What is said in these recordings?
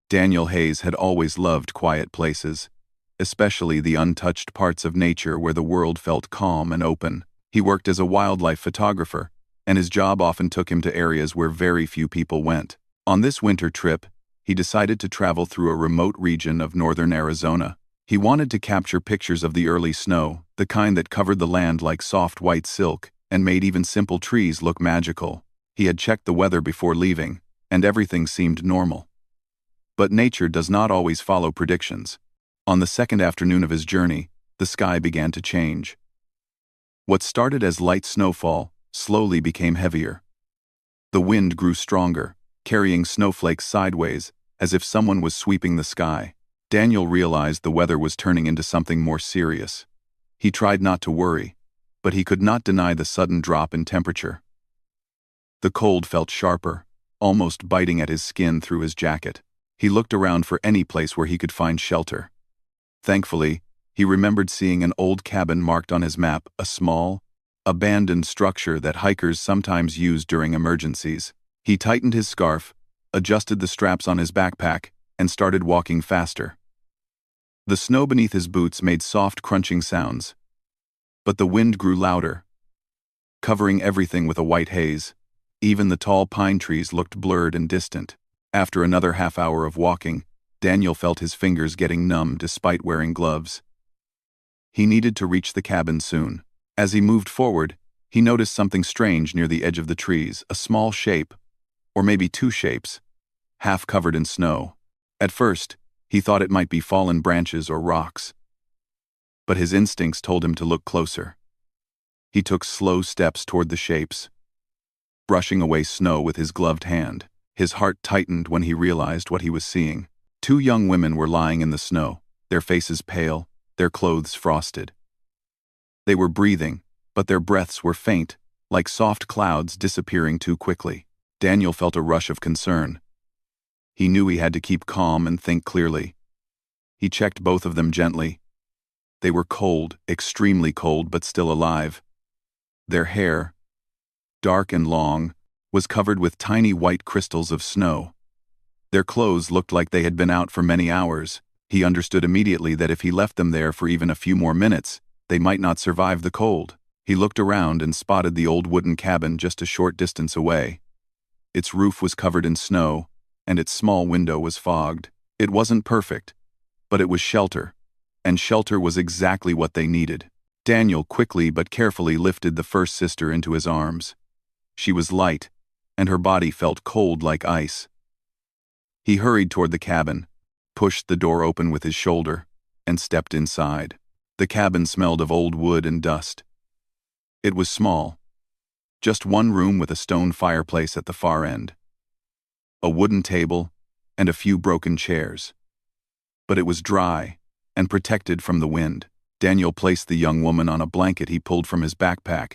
Daniel Hayes had always loved quiet places, especially the untouched parts of nature where the world felt calm and open. He worked as a wildlife photographer, and his job often took him to areas where very few people went. On this winter trip, he decided to travel through a remote region of northern Arizona. He wanted to capture pictures of the early snow, the kind that covered the land like soft white silk and made even simple trees look magical. He had checked the weather before leaving, and everything seemed normal. But nature does not always follow predictions. On the second afternoon of his journey, the sky began to change. What started as light snowfall slowly became heavier. The wind grew stronger, carrying snowflakes sideways, as if someone was sweeping the sky. Daniel realized the weather was turning into something more serious. He tried not to worry, but he could not deny the sudden drop in temperature. The cold felt sharper, almost biting at his skin through his jacket. He looked around for any place where he could find shelter. Thankfully, he remembered seeing an old cabin marked on his map, a small, abandoned structure that hikers sometimes use during emergencies. He tightened his scarf, adjusted the straps on his backpack, and started walking faster. The snow beneath his boots made soft crunching sounds, but the wind grew louder, covering everything with a white haze. Even the tall pine trees looked blurred and distant. After another half-hour of walking, Daniel felt his fingers getting numb despite wearing gloves. He needed to reach the cabin soon. As he moved forward, he noticed something strange near the edge of the trees, a small shape, or maybe two shapes, half covered in snow. At first, he thought it might be fallen branches or rocks. But his instincts told him to look closer. He took slow steps toward the shapes, brushing away snow with his gloved hand. His heart tightened when he realized what he was seeing. Two young women were lying in the snow, their faces pale, their clothes frosted. They were breathing, but their breaths were faint, like soft clouds disappearing too quickly. Daniel felt a rush of concern. He knew he had to keep calm and think clearly. He checked both of them gently. They were cold, extremely cold, but still alive. Their hair, dark and long, was covered with tiny white crystals of snow. Their clothes looked like they had been out for many hours. He understood immediately that if he left them there for even a few more minutes, they might not survive the cold. He looked around and spotted the old wooden cabin just a short distance away. Its roof was covered in snow, and its small window was fogged. It wasn't perfect, but it was shelter, and shelter was exactly what they needed. Daniel quickly but carefully lifted the first sister into his arms. She was light, and her body felt cold like ice. He hurried toward the cabin, pushed the door open with his shoulder, and stepped inside. The cabin smelled of old wood and dust. It was small, just one room with a stone fireplace at the far end, a wooden table, and a few broken chairs. But it was dry and protected from the wind. Daniel placed the young woman on a blanket he pulled from his backpack,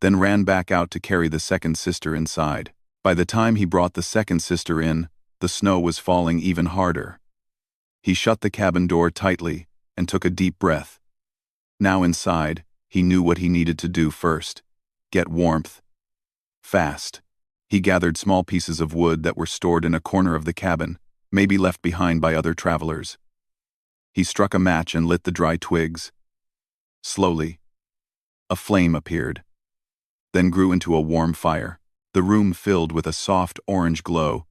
then ran back out to carry the second sister inside. By the time he brought the second sister in, the snow was falling even harder. He shut the cabin door tightly and took a deep breath. Now inside, he knew what he needed to do first: get warmth. Fast. He gathered small pieces of wood that were stored in a corner of the cabin, maybe left behind by other travelers. He struck a match and lit the dry twigs. Slowly, a flame appeared, then grew into a warm fire. The room filled with a soft orange glow,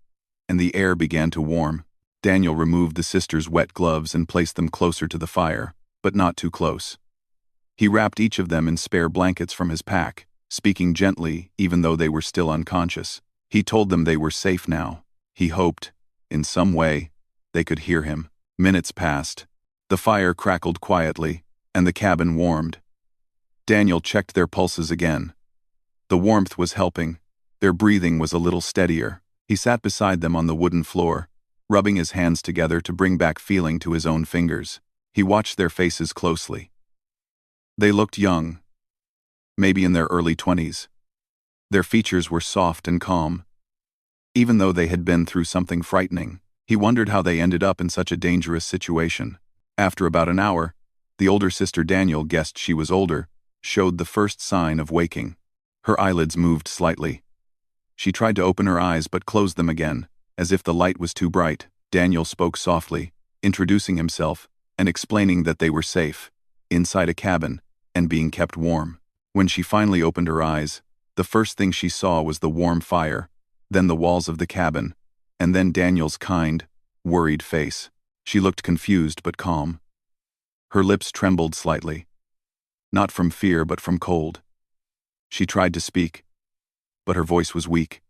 and the air began to warm. Daniel removed the sisters' wet gloves and placed them closer to the fire, but not too close. He wrapped each of them in spare blankets from his pack, speaking gently even though they were still unconscious. He told them they were safe now. He hoped, in some way, they could hear him. Minutes passed. The fire crackled quietly, and the cabin warmed. Daniel checked their pulses again. The warmth was helping. Their breathing was a little steadier. He sat beside them on the wooden floor, rubbing his hands together to bring back feeling to his own fingers. He watched their faces closely. They looked young, maybe in their early 20s. Their features were soft and calm. Even though they had been through something frightening, he wondered how they ended up in such a dangerous situation. After about an hour, the older sister, Daniel guessed she was older, showed the first sign of waking. Her eyelids moved slightly. She tried to open her eyes but closed them again, as if the light was too bright. Daniel spoke softly, introducing himself and explaining that they were safe, inside a cabin, and being kept warm. When she finally opened her eyes, the first thing she saw was the warm fire, then the walls of the cabin, and then Daniel's kind, worried face. She looked confused but calm. Her lips trembled slightly. Not from fear but from cold. She tried to speak, but her voice was weak.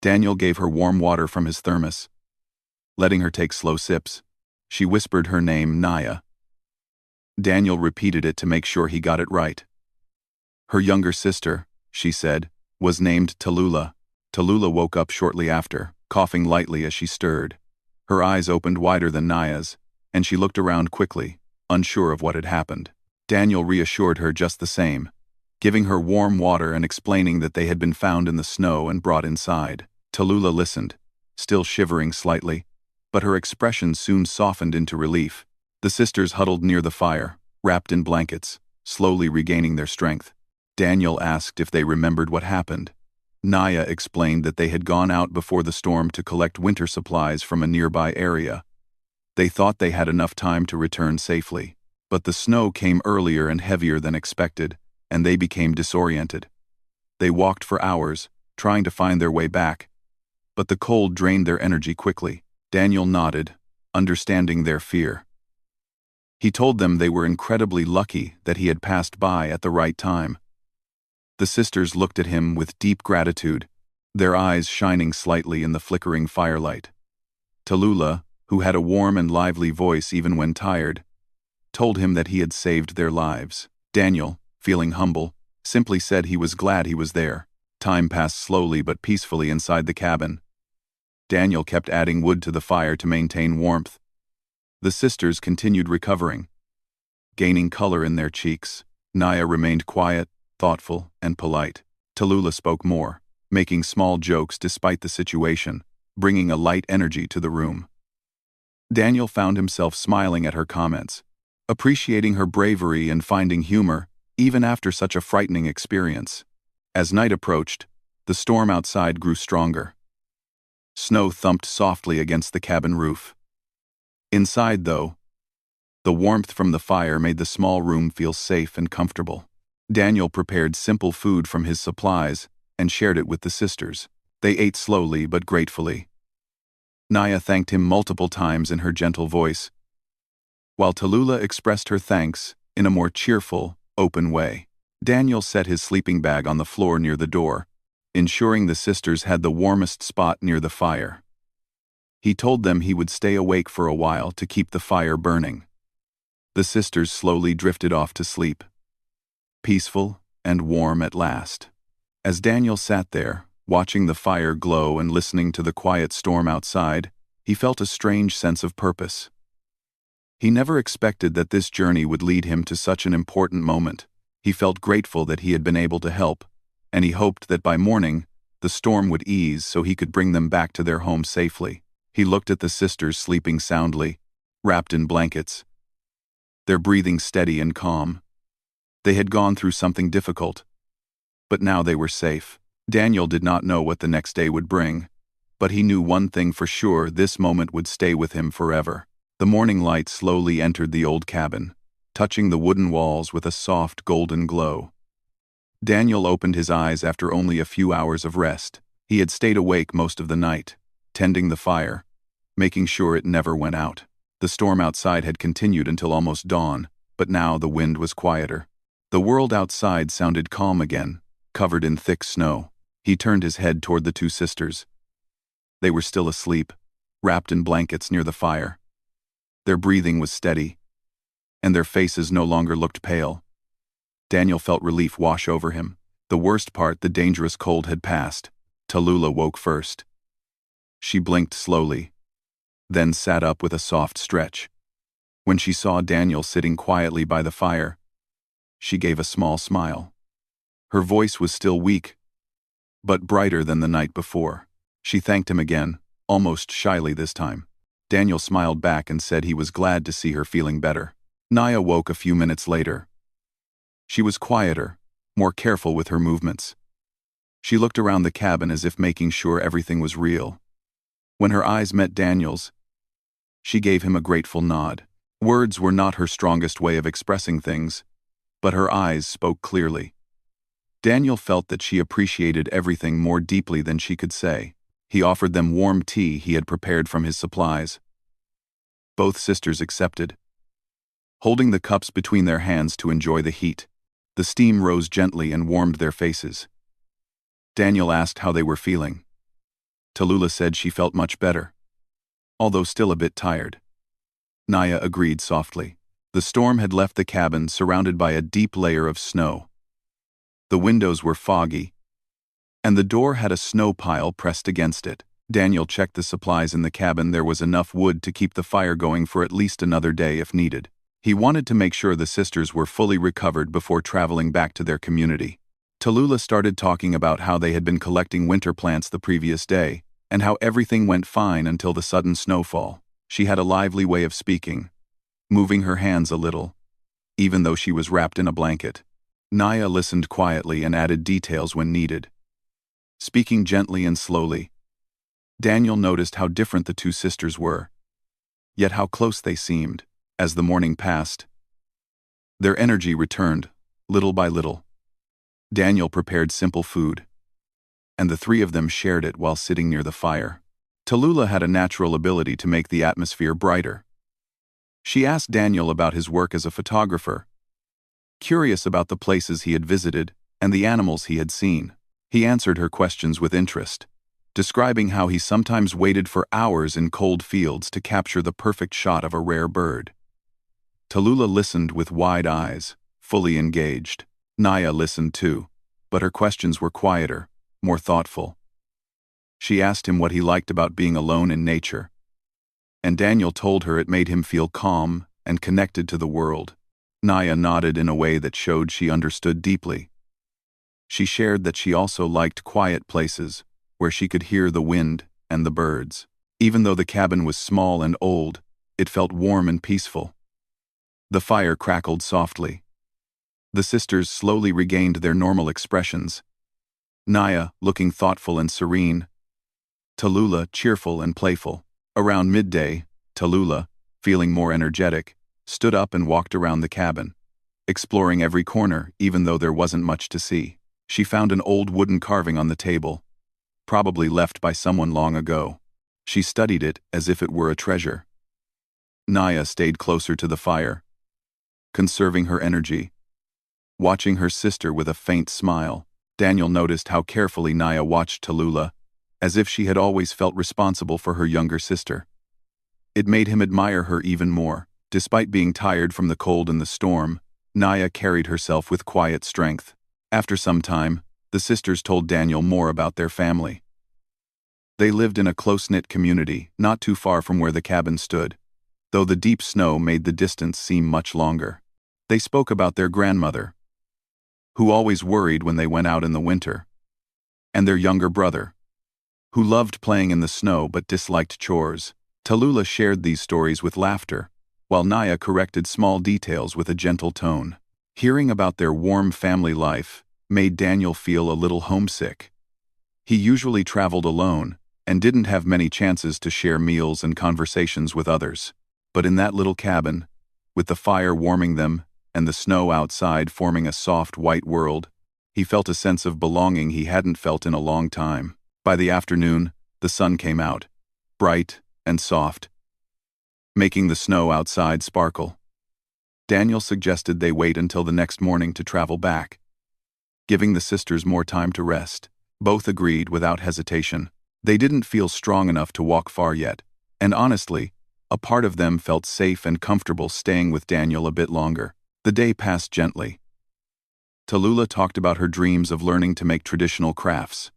Daniel gave her warm water from his thermos, letting her take slow sips. She whispered her name, Naya. Daniel repeated it to make sure he got it right. Her younger sister, she said, was named Tallulah. Tallulah woke up shortly after, coughing lightly as she stirred. Her eyes opened wider than Naya's, and she looked around quickly, unsure of what had happened. Daniel reassured her just the same, giving her warm water and explaining that they had been found in the snow and brought inside. Tallulah listened, still shivering slightly, but her expression soon softened into relief. The sisters huddled near the fire, wrapped in blankets, slowly regaining their strength. Daniel asked if they remembered what happened. Naya explained that they had gone out before the storm to collect winter supplies from a nearby area. They thought they had enough time to return safely, but the snow came earlier and heavier than expected, and they became disoriented. They walked for hours, trying to find their way back, but the cold drained their energy quickly. Daniel nodded, understanding their fear. He told them they were incredibly lucky that he had passed by at the right time. The sisters looked at him with deep gratitude, their eyes shining slightly in the flickering firelight. Tallulah, who had a warm and lively voice even when tired, told him that he had saved their lives. Daniel, feeling humble, simply said he was glad he was there. Time passed slowly but peacefully inside the cabin. Daniel kept adding wood to the fire to maintain warmth. The sisters continued recovering, gaining color in their cheeks. Naya remained quiet, thoughtful, and polite. Tallulah spoke more, making small jokes despite the situation, bringing a light energy to the room. Daniel found himself smiling at her comments, appreciating her bravery and finding humor, even after such a frightening experience. As night approached, the storm outside grew stronger. Snow thumped softly against the cabin roof. Inside, though, the warmth from the fire made the small room feel safe and comfortable. Daniel prepared simple food from his supplies and shared it with the sisters. They ate slowly but gratefully. Naya thanked him multiple times in her gentle voice, while Tallulah expressed her thanks in a more cheerful, open way. Daniel set his sleeping bag on the floor near the door, ensuring the sisters had the warmest spot near the fire. He told them he would stay awake for a while to keep the fire burning. The sisters slowly drifted off to sleep, peaceful and warm at last. As Daniel sat there, watching the fire glow and listening to the quiet storm outside, he felt a strange sense of purpose. He never expected that this journey would lead him to such an important moment. He felt grateful that he had been able to help, and he hoped that by morning, the storm would ease so he could bring them back to their home safely. He looked at the sisters sleeping soundly, wrapped in blankets, their breathing steady and calm. They had gone through something difficult, but now they were safe. Daniel did not know what the next day would bring, but he knew one thing for sure: this moment would stay with him forever. The morning light slowly entered the old cabin, touching the wooden walls with a soft golden glow. Daniel opened his eyes after only a few hours of rest. He had stayed awake most of the night, tending the fire, making sure it never went out. The storm outside had continued until almost dawn, but now the wind was quieter. The world outside sounded calm again, covered in thick snow. He turned his head toward the two sisters. They were still asleep, wrapped in blankets near the fire. Their breathing was steady, and their faces no longer looked pale. Daniel felt relief wash over him. The worst part, the dangerous cold, had passed. Tallulah woke first. She blinked slowly, then sat up with a soft stretch. When she saw Daniel sitting quietly by the fire, she gave a small smile. Her voice was still weak, but brighter than the night before. She thanked him again, almost shyly this time. Daniel smiled back and said he was glad to see her feeling better. Naya woke a few minutes later. She was quieter, more careful with her movements. She looked around the cabin as if making sure everything was real. When her eyes met Daniel's, She gave him a grateful nod. Words were not her strongest way of expressing things, but her eyes spoke clearly. Daniel felt that she appreciated everything more deeply than she could say. He offered them warm tea he had prepared from his supplies. Both sisters accepted, holding the cups between their hands to enjoy the heat. The steam rose gently and warmed their faces. Daniel asked how they were feeling. Tallulah said she felt much better, although still a bit tired. Naya agreed softly. The storm had left the cabin surrounded by a deep layer of snow. The windows were foggy, and the door had a snow pile pressed against it. Daniel checked the supplies in the cabin. There was enough wood to keep the fire going for at least another day if needed. He wanted to make sure the sisters were fully recovered before traveling back to their community. Tallulah started talking about how they had been collecting winter plants the previous day, and how everything went fine until the sudden snowfall. She had a lively way of speaking, moving her hands a little, even though she was wrapped in a blanket. Naya listened quietly and added details when needed. Speaking gently and slowly, Daniel noticed how different the two sisters were, yet how close they seemed. As the morning passed, their energy returned, little by little. Daniel prepared simple food, and the three of them shared it while sitting near the fire. Tallulah had a natural ability to make the atmosphere brighter. She asked Daniel about his work as a photographer, curious about the places he had visited and the animals he had seen. He answered her questions with interest, describing how he sometimes waited for hours in cold fields to capture the perfect shot of a rare bird. Tallulah listened with wide eyes, fully engaged. Naya listened too, but her questions were quieter, more thoughtful. She asked him what he liked about being alone in nature, and Daniel told her it made him feel calm and connected to the world. Naya nodded in a way that showed she understood deeply. She shared that she also liked quiet places, where she could hear the wind and the birds. Even though the cabin was small and old, it felt warm and peaceful. The fire crackled softly. The sisters slowly regained their normal expressions. Naya, looking thoughtful and serene. Tallulah, cheerful and playful. Around midday, Tallulah, feeling more energetic, stood up and walked around the cabin, exploring every corner even though there wasn't much to see. She found an old wooden carving on the table, probably left by someone long ago. She studied it as if it were a treasure. Naya stayed closer to the fire, conserving her energy, watching her sister with a faint smile. Daniel noticed how carefully Naya watched Tallulah, as if she had always felt responsible for her younger sister. It made him admire her even more. Despite being tired from the cold and the storm, Naya carried herself with quiet strength. After some time, the sisters told Daniel more about their family. They lived in a close-knit community, not too far from where the cabin stood, though the deep snow made the distance seem much longer. They spoke about their grandmother, who always worried when they went out in the winter, and their younger brother, who loved playing in the snow but disliked chores. Tallulah shared these stories with laughter, while Naya corrected small details with a gentle tone. Hearing about their warm family life made Daniel feel a little homesick. He usually traveled alone and didn't have many chances to share meals and conversations with others. But in that little cabin, with the fire warming them and the snow outside forming a soft white world, he felt a sense of belonging he hadn't felt in a long time. By the afternoon, the sun came out, bright and soft, making the snow outside sparkle. Daniel suggested they wait until the next morning to travel back, giving the sisters more time to rest. Both agreed without hesitation. They didn't feel strong enough to walk far yet, and honestly, a part of them felt safe and comfortable staying with Daniel a bit longer. The day passed gently. Tallulah talked about her dreams of learning to make traditional crafts.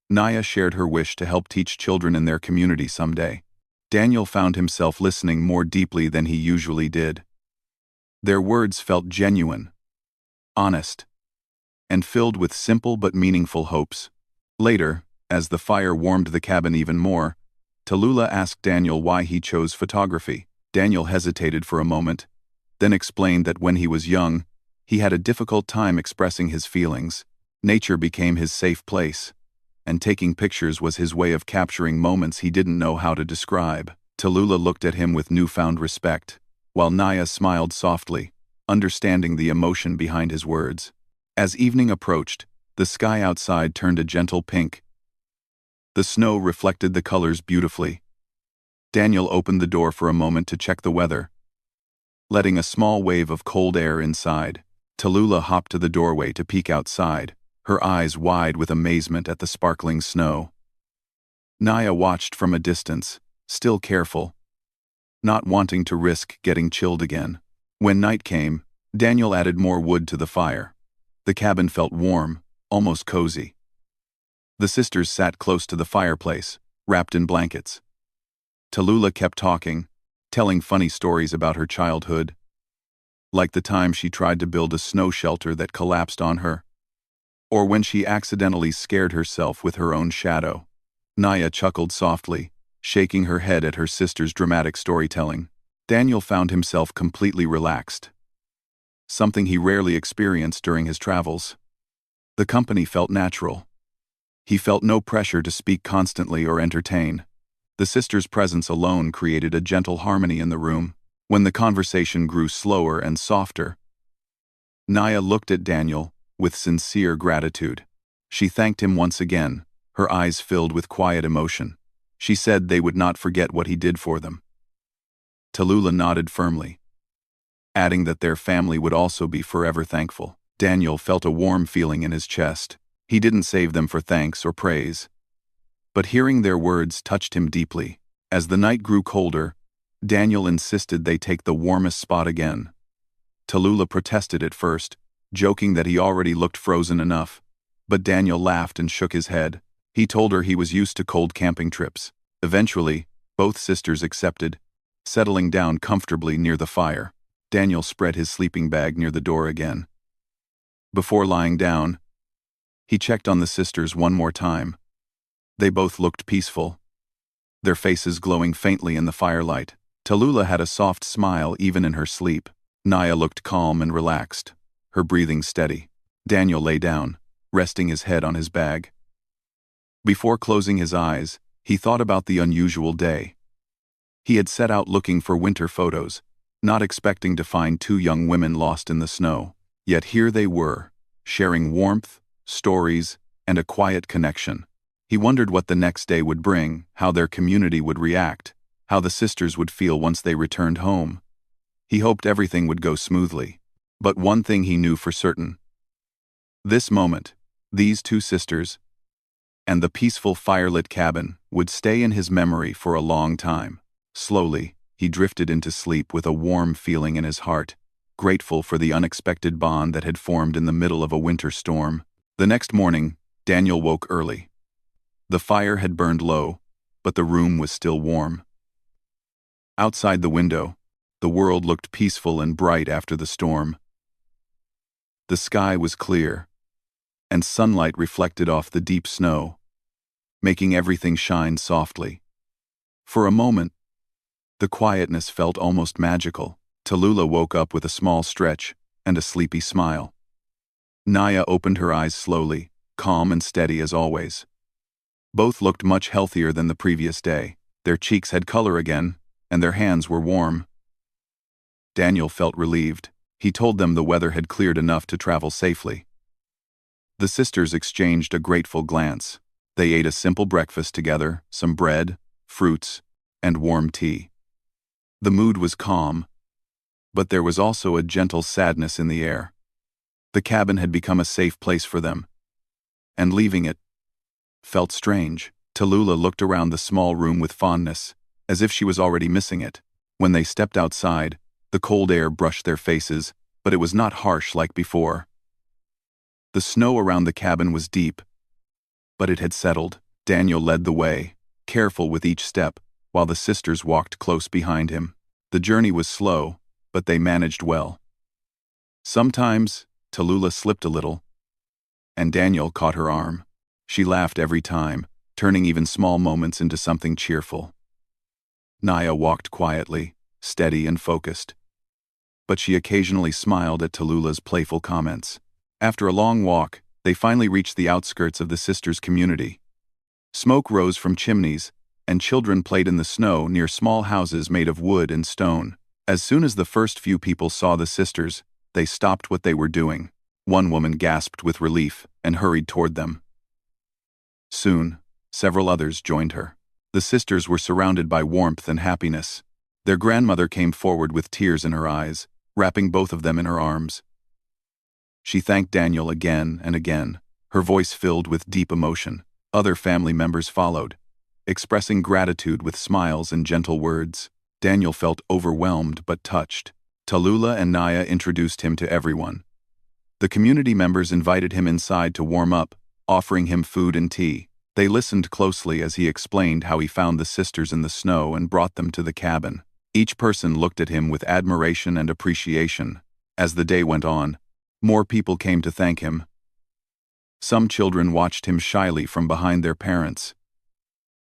Naya shared her wish to help teach children in their community someday. Daniel found himself listening more deeply than he usually did. Their words felt genuine, honest, and filled with simple but meaningful hopes. Later, as the fire warmed the cabin even more, Tallulah asked Daniel why he chose photography. Daniel hesitated for a moment, then explained that when he was young, he had a difficult time expressing his feelings. Nature became his safe place, and taking pictures was his way of capturing moments he didn't know how to describe. Tallulah looked at him with newfound respect, while Naya smiled softly, understanding the emotion behind his words. As evening approached, the sky outside turned a gentle pink. The snow reflected the colors beautifully. Daniel opened the door for a moment to check the weather. Letting a small wave of cold air inside, Tallulah hopped to the doorway to peek outside, her eyes wide with amazement at the sparkling snow. Naya watched from a distance, still careful, not wanting to risk getting chilled again. When night came, Daniel added more wood to the fire. The cabin felt warm, almost cozy. The sisters sat close to the fireplace, wrapped in blankets. Tallulah kept talking, telling funny stories about her childhood, like the time she tried to build a snow shelter that collapsed on her, or when she accidentally scared herself with her own shadow. Naya chuckled softly, shaking her head at her sister's dramatic storytelling. Daniel found himself completely relaxed, something he rarely experienced during his travels. The company felt natural. He felt no pressure to speak constantly or entertain. The sisters' presence alone created a gentle harmony in the room. When the conversation grew slower and softer, Naya looked at Daniel with sincere gratitude. She thanked him once again, her eyes filled with quiet emotion. She said they would not forget what he did for them. Tallulah nodded firmly, adding that their family would also be forever thankful. Daniel felt a warm feeling in his chest. He didn't save them for thanks or praise, but hearing their words touched him deeply. As the night grew colder, Daniel insisted they take the warmest spot again. Tallulah protested at first, joking that he already looked frozen enough, but Daniel laughed and shook his head. He told her he was used to cold camping trips. Eventually, both sisters accepted, settling down comfortably near the fire. Daniel spread his sleeping bag near the door again. Before lying down, he checked on the sisters one more time. They both looked peaceful, their faces glowing faintly in the firelight. Tallulah had a soft smile even in her sleep. Naya looked calm and relaxed, her breathing steady. Daniel lay down, resting his head on his bag. Before closing his eyes, he thought about the unusual day. He had set out looking for winter photos, not expecting to find two young women lost in the snow. Yet here they were, sharing warmth, stories, and a quiet connection. He wondered what the next day would bring, how their community would react, how the sisters would feel once they returned home. He hoped everything would go smoothly. But one thing he knew for certain. This moment, these two sisters, and the peaceful firelit cabin would stay in his memory for a long time. Slowly, he drifted into sleep with a warm feeling in his heart, grateful for the unexpected bond that had formed in the middle of a winter storm. The next morning, Daniel woke early. The fire had burned low, but the room was still warm. Outside the window, the world looked peaceful and bright after the storm. The sky was clear, and sunlight reflected off the deep snow, making everything shine softly. For a moment, the quietness felt almost magical. Tallulah woke up with a small stretch and a sleepy smile. Naya opened her eyes slowly, calm and steady as always. Both looked much healthier than the previous day. Their cheeks had color again, and their hands were warm. Daniel felt relieved. He told them the weather had cleared enough to travel safely. The sisters exchanged a grateful glance. They ate a simple breakfast together, some bread, fruits, and warm tea. The mood was calm, but there was also a gentle sadness in the air. The cabin had become a safe place for them, and leaving it felt strange. Tallulah looked around the small room with fondness, as if she was already missing it. When they stepped outside, the cold air brushed their faces, but it was not harsh like before. The snow around the cabin was deep, but it had settled. Daniel led the way, careful with each step, while the sisters walked close behind him. The journey was slow, but they managed well. Sometimes, Tallulah slipped a little, and Daniel caught her arm. She laughed every time, turning even small moments into something cheerful. Naya walked quietly, steady and focused, but she occasionally smiled at Tallulah's playful comments. After a long walk, they finally reached the outskirts of the sisters' community. Smoke rose from chimneys, and children played in the snow near small houses made of wood and stone. As soon as the first few people saw the sisters, they stopped what they were doing. One woman gasped with relief and hurried toward them. Soon, several others joined her. The sisters were surrounded by warmth and happiness. Their grandmother came forward with tears in her eyes, wrapping both of them in her arms. She thanked Daniel again and again, her voice filled with deep emotion. Other family members followed, expressing gratitude with smiles and gentle words. Daniel felt overwhelmed but touched. Tallulah and Naya introduced him to everyone. The community members invited him inside to warm up, offering him food and tea. They listened closely as he explained how he found the sisters in the snow and brought them to the cabin. Each person looked at him with admiration and appreciation. As the day went on, more people came to thank him. Some children watched him shyly from behind their parents.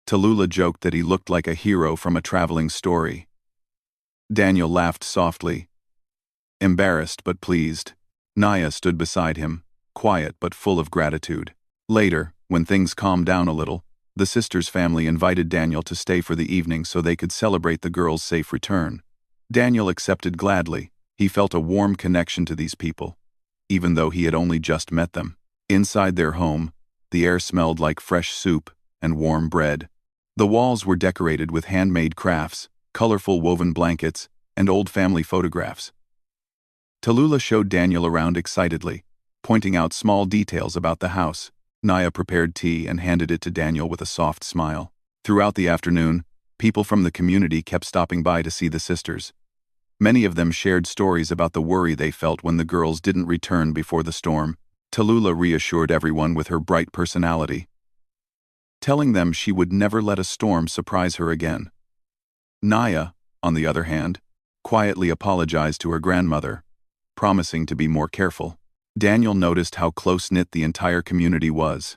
Tallulah joked that he looked like a hero from a traveling story. Daniel laughed softly, embarrassed but pleased. Naya stood beside him, quiet but full of gratitude. Later, when things calmed down a little, the sisters' family invited Daniel to stay for the evening so they could celebrate the girls' safe return. Daniel accepted gladly. He felt a warm connection to these people, even though he had only just met them. Inside their home, the air smelled like fresh soup and warm bread. The walls were decorated with handmade crafts, colorful woven blankets, and old family photographs. Tallulah showed Daniel around excitedly, pointing out small details about the house. Naya prepared tea and handed it to Daniel with a soft smile. Throughout the afternoon, people from the community kept stopping by to see the sisters. Many of them shared stories about the worry they felt when the girls didn't return before the storm. Tallulah reassured everyone with her bright personality, telling them she would never let a storm surprise her again. Naya, on the other hand, quietly apologized to her grandmother, promising to be more careful. Daniel noticed how close-knit the entire community was.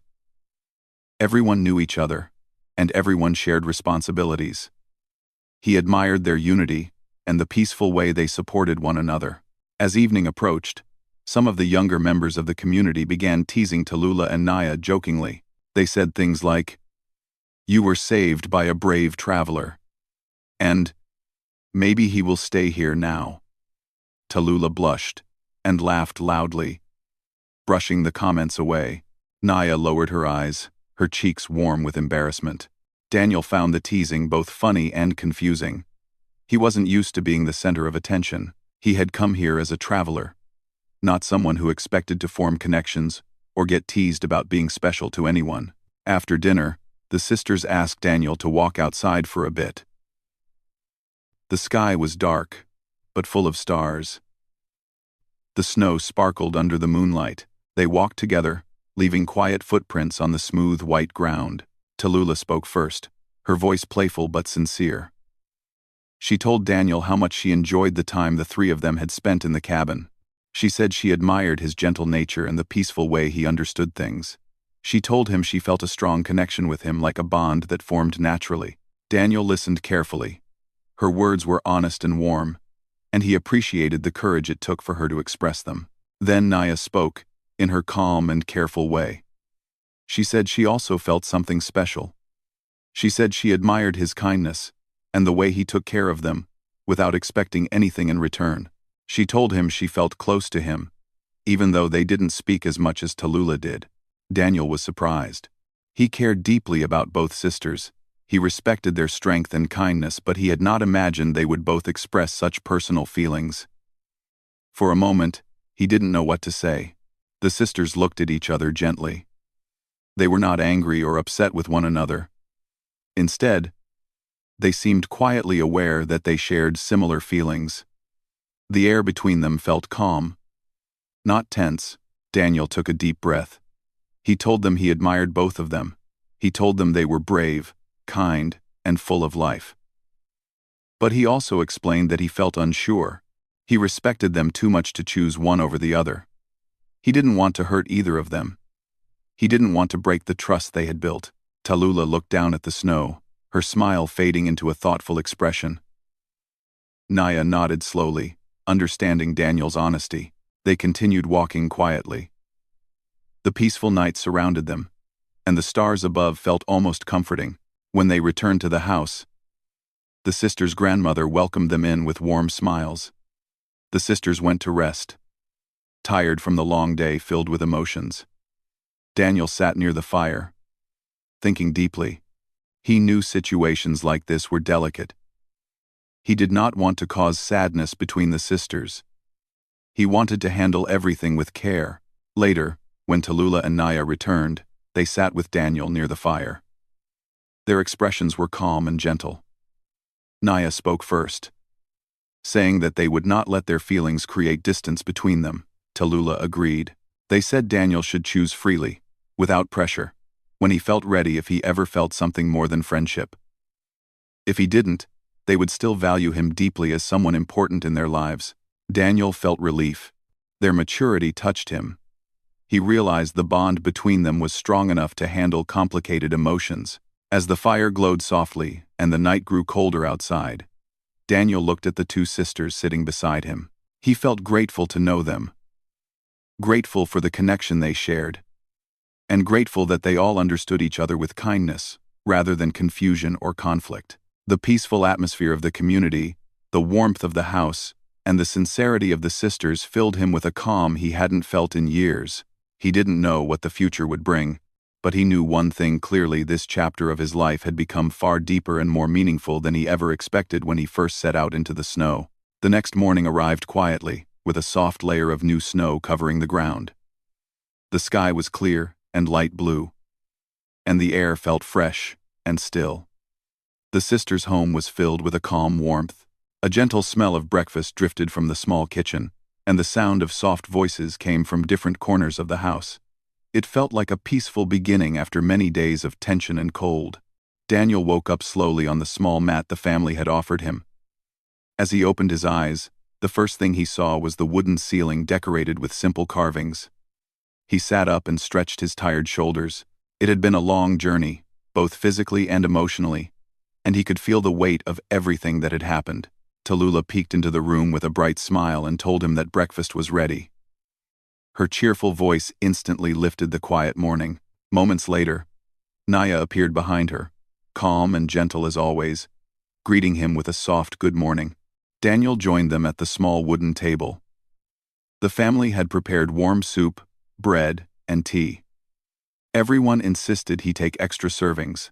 Everyone knew each other, and everyone shared responsibilities. He admired their unity and the peaceful way they supported one another. As evening approached, some of the younger members of the community began teasing Tallulah and Naya jokingly. They said things like, "You were saved by a brave traveler," and "Maybe he will stay here now." Tallulah blushed and laughed loudly, brushing the comments away. Naya lowered her eyes, her cheeks warm with embarrassment. Daniel found the teasing both funny and confusing. He wasn't used to being the center of attention. He had come here as a traveler, not someone who expected to form connections or get teased about being special to anyone. After dinner, the sisters asked Daniel to walk outside for a bit. The sky was dark, but full of stars. The snow sparkled under the moonlight. They walked together, leaving quiet footprints on the smooth white ground. Tallulah spoke first, her voice playful but sincere. She told Daniel how much she enjoyed the time the three of them had spent in the cabin. She said she admired his gentle nature and the peaceful way he understood things. She told him she felt a strong connection with him, like a bond that formed naturally. Daniel listened carefully. Her words were honest and warm, and he appreciated the courage it took for her to express them. Then Naya spoke, in her calm and careful way. She said she also felt something special. She said she admired his kindness and the way he took care of them, without expecting anything in return. She told him she felt close to him, even though they didn't speak as much as Tallulah did. Daniel was surprised. He cared deeply about both sisters. He respected their strength and kindness, but he had not imagined they would both express such personal feelings. For a moment, he didn't know what to say. The sisters looked at each other gently. They were not angry or upset with one another. Instead, they seemed quietly aware that they shared similar feelings. The air between them felt calm, not tense. Daniel took a deep breath. He told them he admired both of them. He told them they were brave, kind, and full of life. But he also explained that he felt unsure. He respected them too much to choose one over the other. He didn't want to hurt either of them. He didn't want to break the trust they had built. Tallulah looked down at the snow, her smile fading into a thoughtful expression. Naya nodded slowly, understanding Daniel's honesty. They continued walking quietly. The peaceful night surrounded them, and the stars above felt almost comforting. When they returned to the house, the sisters' grandmother welcomed them in with warm smiles. The sisters went to rest, tired from the long day filled with emotions. Daniel sat near the fire, thinking deeply. He knew situations like this were delicate. He did not want to cause sadness between the sisters. He wanted to handle everything with care. Later, when Tallulah and Naya returned, they sat with Daniel near the fire. Their expressions were calm and gentle. Naya spoke first, saying that they would not let their feelings create distance between them. Tallulah agreed. They said Daniel should choose freely, without pressure, when he felt ready if he ever felt something more than friendship. If he didn't, they would still value him deeply as someone important in their lives. Daniel felt relief. Their maturity touched him. He realized the bond between them was strong enough to handle complicated emotions. As the fire glowed softly and the night grew colder outside, Daniel looked at the two sisters sitting beside him. He felt grateful to know them, grateful for the connection they shared, and grateful that they all understood each other with kindness, rather than confusion or conflict. The peaceful atmosphere of the community, the warmth of the house, and the sincerity of the sisters filled him with a calm he hadn't felt in years. He didn't know what the future would bring, but he knew one thing clearly: this chapter of his life had become far deeper and more meaningful than he ever expected when he first set out into the snow. The next morning arrived quietly, with a soft layer of new snow covering the ground. The sky was clear and light blue, and the air felt fresh and still. The sisters' home was filled with a calm warmth. A gentle smell of breakfast drifted from the small kitchen, and the sound of soft voices came from different corners of the house. It felt like a peaceful beginning after many days of tension and cold. Daniel woke up slowly on the small mat the family had offered him. As he opened his eyes, the first thing he saw was the wooden ceiling decorated with simple carvings. He sat up and stretched his tired shoulders. It had been a long journey, both physically and emotionally, and he could feel the weight of everything that had happened. Tallulah peeked into the room with a bright smile and told him that breakfast was ready. Her cheerful voice instantly lifted the quiet morning. Moments later, Naya appeared behind her, calm and gentle as always, greeting him with a soft good morning. Daniel joined them at the small wooden table. The family had prepared warm soup, bread, and tea. Everyone insisted he take extra servings,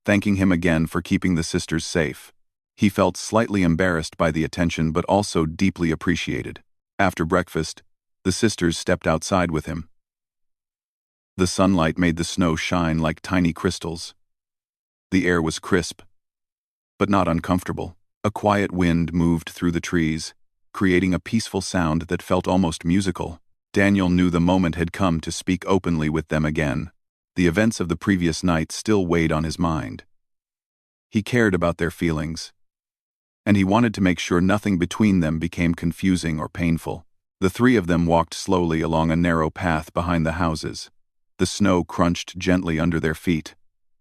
thanking him again for keeping the sisters safe. He felt slightly embarrassed by the attention but also deeply appreciated. After breakfast, the sisters stepped outside with him. The sunlight made the snow shine like tiny crystals. The air was crisp, but not uncomfortable. A quiet wind moved through the trees, creating a peaceful sound that felt almost musical. Daniel knew the moment had come to speak openly with them again. The events of the previous night still weighed on his mind. He cared about their feelings, and he wanted to make sure nothing between them became confusing or painful. The three of them walked slowly along a narrow path behind the houses. The snow crunched gently under their feet.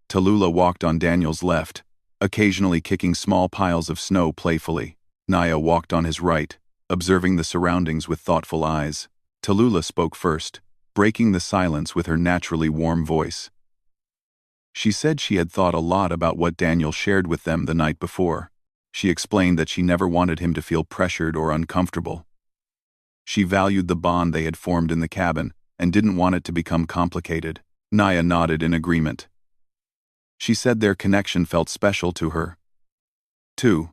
Tallulah walked on Daniel's left, occasionally kicking small piles of snow playfully. Naya walked on his right, observing the surroundings with thoughtful eyes. Tallulah spoke first, breaking the silence with her naturally warm voice. She said she had thought a lot about what Daniel shared with them the night before. She explained that she never wanted him to feel pressured or uncomfortable. She valued the bond they had formed in the cabin and didn't want it to become complicated. Naya nodded in agreement. She said their connection felt special to her, too.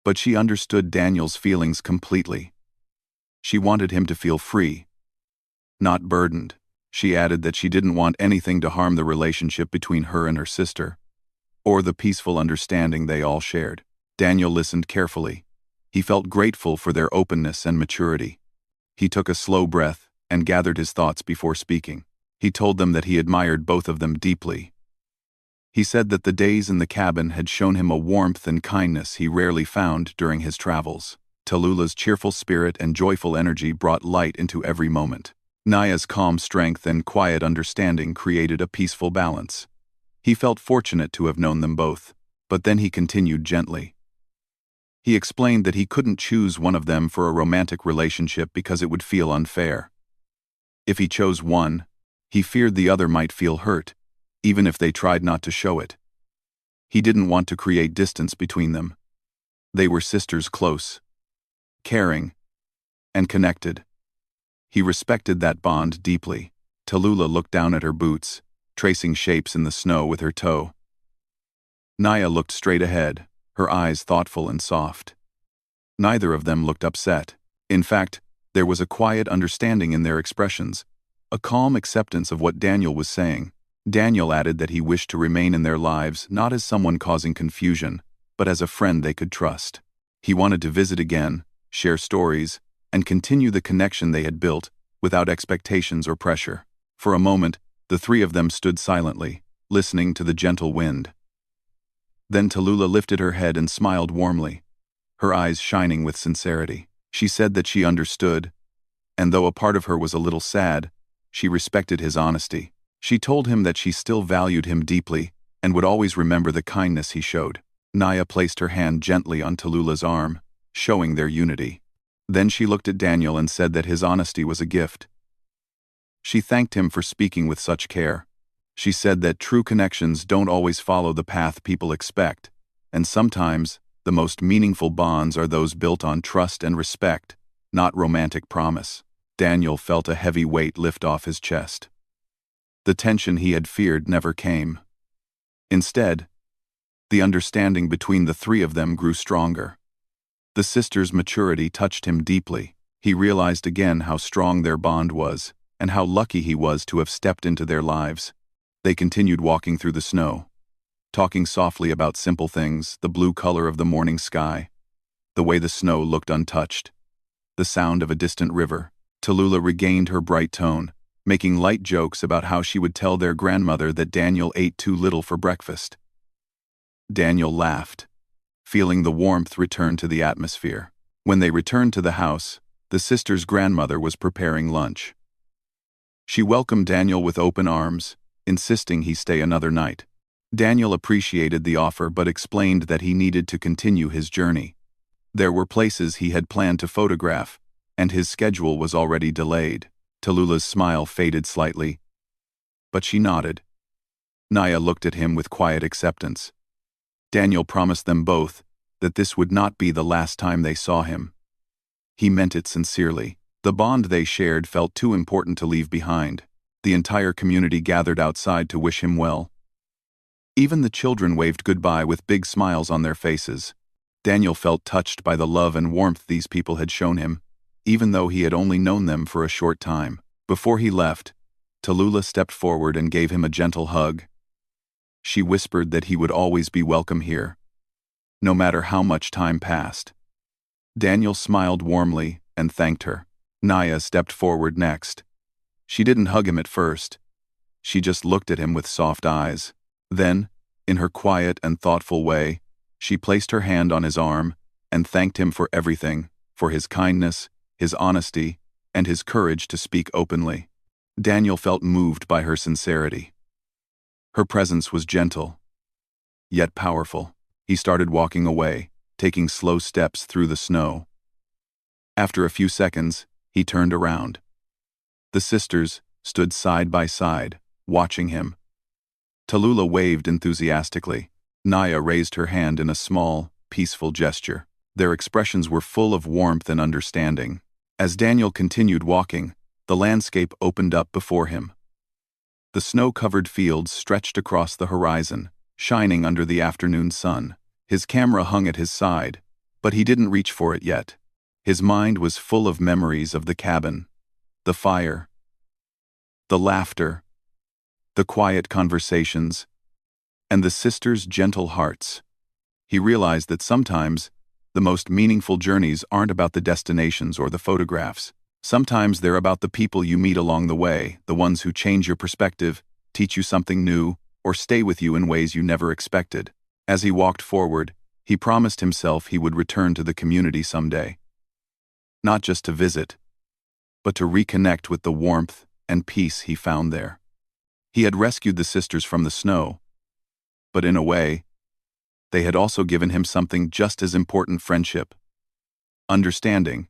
But she understood Daniel's feelings completely. She wanted him to feel free, not burdened. She added that she didn't want anything to harm the relationship between her and her sister, or the peaceful understanding they all shared. Daniel listened carefully. He felt grateful for their openness and maturity. He took a slow breath and gathered his thoughts before speaking. He told them that he admired both of them deeply. He said that the days in the cabin had shown him a warmth and kindness he rarely found during his travels. Tallulah's cheerful spirit and joyful energy brought light into every moment. Naya's calm strength and quiet understanding created a peaceful balance. He felt fortunate to have known them both, but then he continued gently. He explained that he couldn't choose one of them for a romantic relationship because it would feel unfair. If he chose one, he feared the other might feel hurt, even if they tried not to show it. He didn't want to create distance between them. They were sisters, close, caring, and connected. He respected that bond deeply. Tallulah looked down at her boots, tracing shapes in the snow with her toe. Naya looked straight ahead, her eyes thoughtful and soft. Neither of them looked upset. In fact, there was a quiet understanding in their expressions, a calm acceptance of what Daniel was saying. Daniel added that he wished to remain in their lives not as someone causing confusion, but as a friend they could trust. He wanted to visit again, share stories, and continue the connection they had built, without expectations or pressure. For a moment, the three of them stood silently, listening to the gentle wind. Then Tallulah lifted her head and smiled warmly, her eyes shining with sincerity. She said that she understood, and though a part of her was a little sad, she respected his honesty. She told him that she still valued him deeply and would always remember the kindness he showed. Naya placed her hand gently on Tallulah's arm, showing their unity. Then she looked at Daniel and said that his honesty was a gift. She thanked him for speaking with such care. She said that true connections don't always follow the path people expect, and sometimes the most meaningful bonds are those built on trust and respect, not romantic promise. Daniel felt a heavy weight lift off his chest. The tension he had feared never came. Instead, the understanding between the three of them grew stronger. The sisters' maturity touched him deeply. He realized again how strong their bond was, and how lucky he was to have stepped into their lives. They continued walking through the snow, talking softly about simple things, the blue color of the morning sky, the way the snow looked untouched, the sound of a distant river. Tallulah regained her bright tone, making light jokes about how she would tell their grandmother that Daniel ate too little for breakfast. Daniel laughed, feeling the warmth return to the atmosphere. When they returned to the house, the sisters' grandmother was preparing lunch. She welcomed Daniel with open arms, insisting he stay another night. Daniel appreciated the offer but explained that he needed to continue his journey. There were places he had planned to photograph, and his schedule was already delayed. Tallulah's smile faded slightly, but she nodded. Naya looked at him with quiet acceptance. Daniel promised them both that this would not be the last time they saw him. He meant it sincerely. The bond they shared felt too important to leave behind. The entire community gathered outside to wish him well. Even the children waved goodbye with big smiles on their faces. Daniel felt touched by the love and warmth these people had shown him, even though he had only known them for a short time. Before he left, Tallulah stepped forward and gave him a gentle hug. She whispered that he would always be welcome here, no matter how much time passed. Daniel smiled warmly and thanked her. Naya stepped forward next. She didn't hug him at first. She just looked at him with soft eyes. Then, in her quiet and thoughtful way, she placed her hand on his arm and thanked him for everything, for his kindness, his honesty, and his courage to speak openly. Daniel felt moved by her sincerity. Her presence was gentle, yet powerful. He started walking away, taking slow steps through the snow. After a few seconds, he turned around. The sisters stood side by side, watching him. Tallulah waved enthusiastically. Naya raised her hand in a small, peaceful gesture. Their expressions were full of warmth and understanding. As Daniel continued walking, the landscape opened up before him. The snow-covered fields stretched across the horizon, shining under the afternoon sun. His camera hung at his side, but he didn't reach for it yet. His mind was full of memories of the cabin, the fire, the laughter, the quiet conversations, and the sisters' gentle hearts. He realized that sometimes the most meaningful journeys aren't about the destinations or the photographs. Sometimes they're about the people you meet along the way, the ones who change your perspective, teach you something new, or stay with you in ways you never expected. As he walked forward, he promised himself he would return to the community someday. Not just to visit, but to reconnect with the warmth and peace he found there. He had rescued the sisters from the snow, but in a way, they had also given him something just as important: friendship, understanding,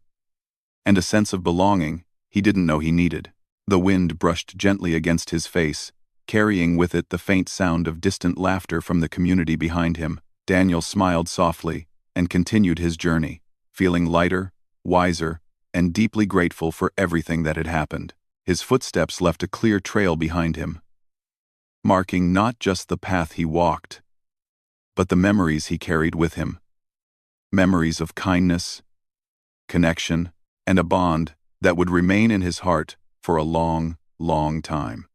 and a sense of belonging he didn't know he needed. The wind brushed gently against his face, carrying with it the faint sound of distant laughter from the community behind him. Daniel smiled softly and continued his journey, feeling lighter, wiser, and deeply grateful for everything that had happened. His footsteps left a clear trail behind him, marking not just the path he walked, but the memories he carried with him. Memories of kindness, connection, and a bond that would remain in his heart for a long, long time.